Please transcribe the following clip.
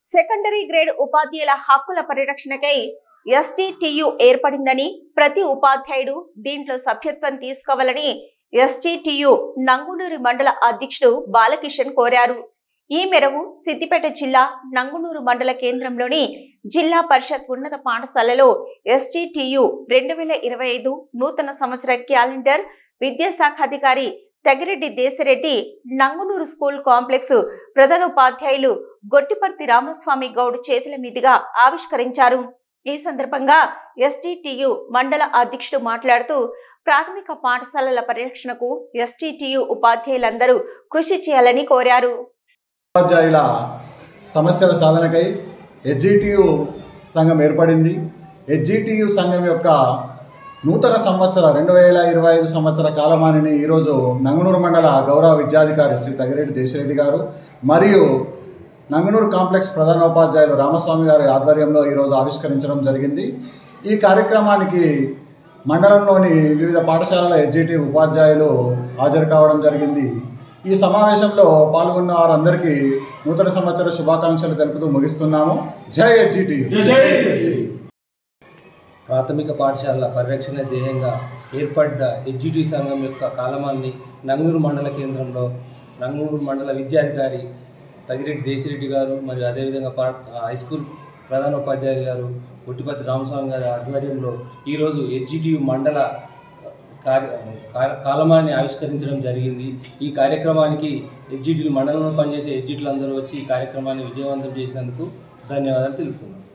Secondary grade ఉపాధ్యాయుల హక్కుల పరిరక్షణకై ఎస్టీటీయూ ఏర్పడిందని ప్రతి ఉపాధ్యాయుడు దీంట్లో సభ్యత్వం తీసుకోవాలని ఎస్టీటీయూ నంగునూరు మండల అధ్యక్షుడు బాలకిషన్ కోరారు. ఈ మేరకు సిద్దిపేట జిల్లా నంగునూరు మండల కేంద్రంలోని జిల్లా పరిషత్ ఉన్నత పాఠశాలలో ఎస్టీటీయూ 2025 నూతన సంవత్సర క్యాలెండర్ విద్యాశాఖ అధికారి తగిరెడ్డి దేశిరెడ్డి నంగునూరు స్కూల్ కాంప్లెక్స్ ప్రధానోపాధ్యాయులు గొట్టిపర్తి రామస్వామి గౌడ్ చేతుల మీదుగా ఆవిష్కరించారు. ఈ సందర్భంగా ఎస్టీటీయూ మండల అధ్యక్షుడు మాట్లాడుతూ ప్రాథమిక పాఠశాలల పరిరక్షణకు ఎస్టీటీయూ ఉపాధ్యాయులందరూ కృషి చేయాలని కోరారు. ఉపాధ్యాయుల సమస్యల సాధనకై ఎస్జీటీయూ సంఘం ఏర్పడింది. ఎస్జీటీయూ సంఘం యొక్క నూతన సంవత్సర 2025 సంవత్సర కాలమానిని ఈరోజు నంగునూరు మండల గౌరవ విద్యాధికారి శ్రీ తగిరెడ్డి దేశిరెడ్డి గారు మరియు నంగునూరు కాంప్లెక్స్ ప్రధానోపాధ్యాయులు రామస్వామి గారి ఆధ్వర్యంలో ఈరోజు ఆవిష్కరించడం జరిగింది. ఈ కార్యక్రమానికి మండలంలోని వివిధ పాఠశాలల ఎస్జీటీ ఉపాధ్యాయులు హాజరు కావడం జరిగింది. ఈ సమావేశంలో పాల్గొన్న వారందరికీ నూతన సంవత్సర శుభాకాంక్షలు తెలుపుతూ ముగిస్తున్నాము. జై ఎస్జీటీ. ప్రాథమిక పాఠశాలల పరిరక్షణ ధ్యేయంగా ఏర్పడ్డ ఎస్జీటీ సంఘం యొక్క కాలమాన్ని నంగునూరు మండల కేంద్రంలో నంగునూరు మండల విద్యాధికారి తగిరెడ్డి దేశిరెడ్డి గారు మరియు అదేవిధంగా హై స్కూల్ ప్రధానోపాధ్యాయులు గారు గొట్టిపర్తి రామస్వామి గారి ఆధ్వర్యంలో ఈరోజు ఎస్జీటీ మండల కాలమాన్ని ఆవిష్కరించడం జరిగింది. ఈ కార్యక్రమానికి ఎస్జీటీలు మండలంలో పనిచేసే ఎస్జీటీలు అందరూ వచ్చి ఈ కార్యక్రమాన్ని విజయవంతం చేసినందుకు ధన్యవాదాలు తెలుపుతున్నాను.